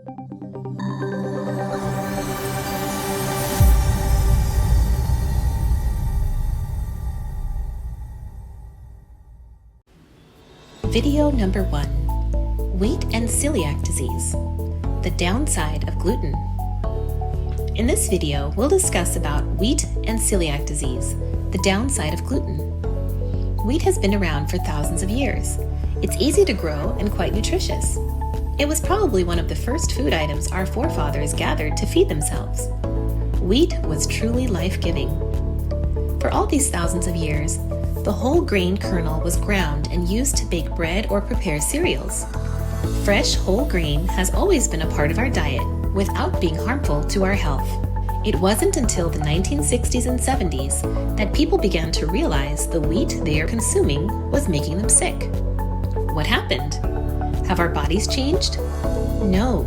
Video number 1, Wheat and Celiac Disease, the downside of gluten. In this video, we'll discuss about wheat and celiac disease, the downside of gluten. Wheat has been around for thousands of years. It's easy to grow and quite nutritious. It was probably one of the first food items our forefathers gathered to feed themselves. Wheat was truly life-giving. For all these thousands of years, the whole grain kernel was ground and used to bake bread or prepare cereals. Fresh whole grain has always been a part of our diet without being harmful to our health. It wasn't until the 1960s and 70s that people began to realize the wheat they are consuming was making them sick. What happened? Have our bodies changed? No.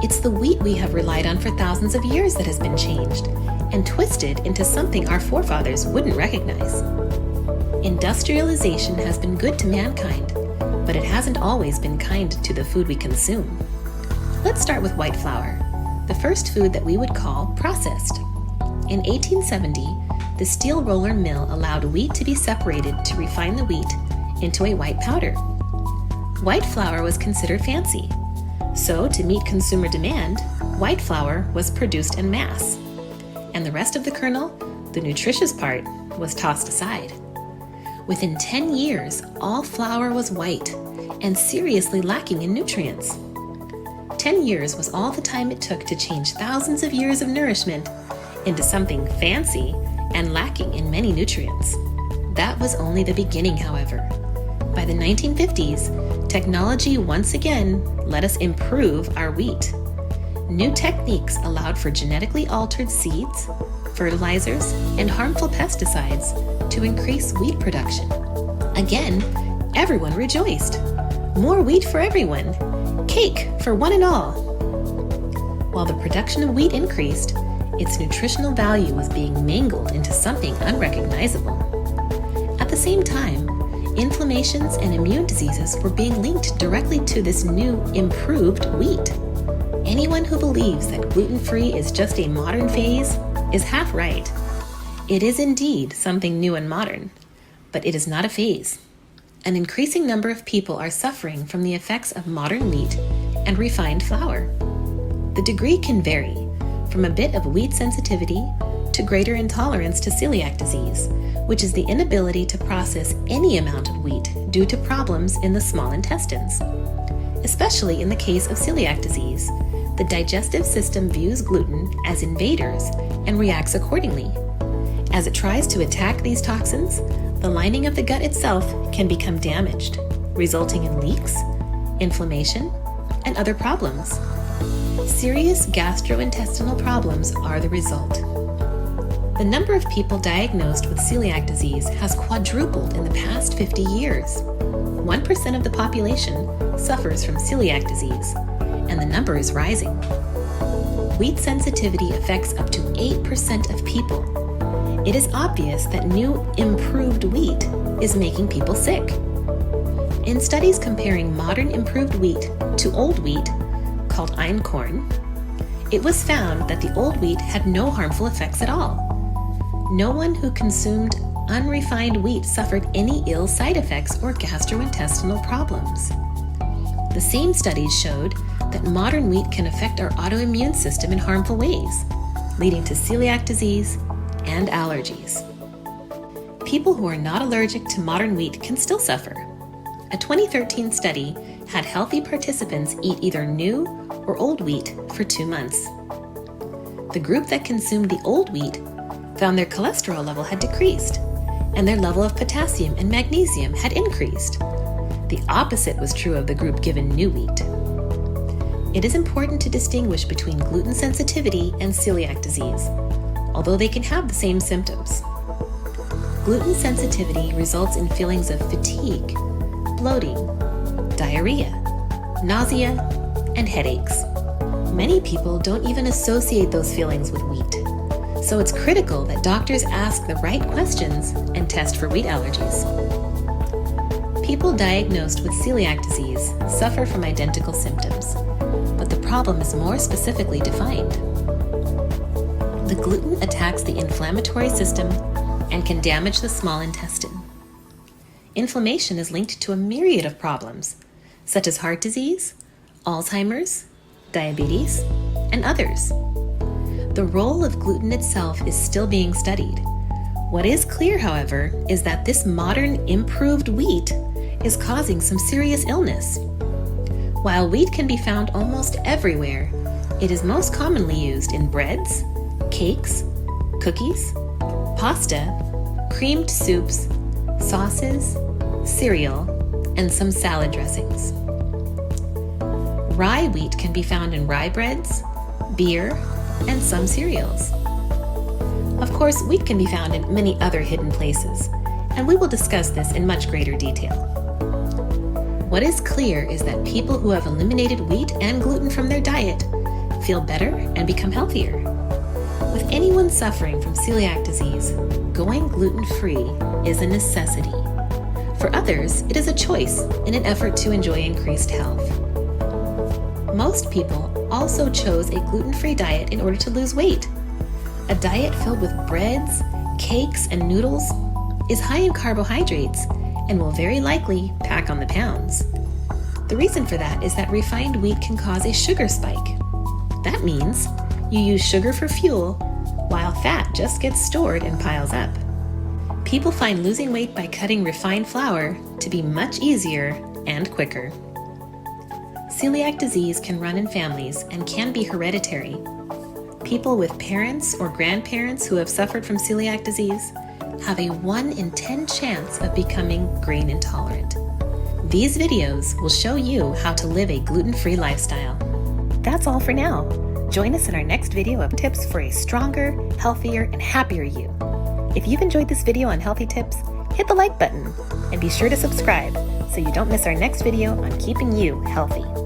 It's the wheat we have relied on for thousands of years that has been changed and twisted into something our forefathers wouldn't recognize. Industrialization has been good to mankind, but it hasn't always been kind to the food we consume. Let's start with white flour, the first food that we would call processed. In 1870, the steel roller mill allowed wheat to be separated to refine the wheat into a white powder. White flour was considered fancy, so to meet consumer demand, white flour was produced en masse, and the rest of the kernel, the nutritious part, was tossed aside. Within 10 years, all flour was white and seriously lacking in nutrients. 10 years was all the time it took to change thousands of years of nourishment into something fancy and lacking in many nutrients. That was only the beginning, however. By the 1950s, technology once again let us improve our wheat. New techniques allowed for genetically altered seeds, fertilizers, and harmful pesticides to increase wheat production. Again, everyone rejoiced. More wheat for everyone. Cake for one and all. While the production of wheat increased, its nutritional value was being mangled into something unrecognizable. At the same time, inflammations and immune diseases were being linked directly to this new, improved wheat. Anyone who believes that gluten-free is just a modern phase is half right. It is indeed something new and modern, but it is not a phase. An increasing number of people are suffering from the effects of modern wheat and refined flour. The degree can vary, from a bit of wheat sensitivity to greater intolerance to celiac disease, which is the inability to process any amount of wheat due to problems in the small intestines. Especially in the case of celiac disease, the digestive system views gluten as invaders and reacts accordingly. As it tries to attack these toxins, the lining of the gut itself can become damaged, resulting in leaks, inflammation, and other problems. Serious gastrointestinal problems are the result. The number of people diagnosed with celiac disease has quadrupled in the past 50 years. 1% of the population suffers from celiac disease, and the number is rising. Wheat sensitivity affects up to 8% of people. It is obvious that new, improved wheat is making people sick. In studies comparing modern improved wheat to old wheat, called einkorn, it was found that the old wheat had no harmful effects at all. No one who consumed unrefined wheat suffered any ill side effects or gastrointestinal problems. The same studies showed that modern wheat can affect our autoimmune system in harmful ways, leading to celiac disease and allergies. People who are not allergic to modern wheat can still suffer. A 2013 study had healthy participants eat either new or old wheat for 2 months. The group that consumed the old wheat found their cholesterol level had decreased, and their level of potassium and magnesium had increased. The opposite was true of the group given new wheat. It is important to distinguish between gluten sensitivity and celiac disease, although they can have the same symptoms. Gluten sensitivity results in feelings of fatigue, bloating, diarrhea, nausea, and headaches. Many people don't even associate those feelings with wheat, so it's critical that doctors ask the right questions and test for wheat allergies. People diagnosed with celiac disease suffer from identical symptoms, but the problem is more specifically defined. The gluten attacks the inflammatory system and can damage the small intestine. Inflammation is linked to a myriad of problems, such as heart disease, Alzheimer's, diabetes, and others. The role of gluten itself is still being studied. What is clear, however, is that this modern improved wheat is causing some serious illness. While wheat can be found almost everywhere, it is most commonly used in breads, cakes, cookies, pasta, creamed soups, sauces, cereal, and some salad dressings. Rye wheat can be found in rye breads, beer, and some cereals. Of course, wheat can be found in many other hidden places, and we will discuss this in much greater detail. What is clear is that people who have eliminated wheat and gluten from their diet feel better and become healthier. With anyone suffering from celiac disease, going gluten-free is a necessity. For others, it is a choice in an effort to enjoy increased health. Most people also chose a gluten-free diet in order to lose weight. A diet filled with breads, cakes, and noodles is high in carbohydrates and will very likely pack on the pounds. The reason for that is that refined wheat can cause a sugar spike. That means you use sugar for fuel while fat just gets stored and piles up. People find losing weight by cutting refined flour to be much easier and quicker. Celiac disease can run in families and can be hereditary. People with parents or grandparents who have suffered from celiac disease have a 1 in 10 chance of becoming grain intolerant. These videos will show you how to live a gluten-free lifestyle. That's all for now. Join us in our next video of tips for a stronger, healthier, and happier you. If you've enjoyed this video on healthy tips, hit the like button and be sure to subscribe so you don't miss our next video on keeping you healthy.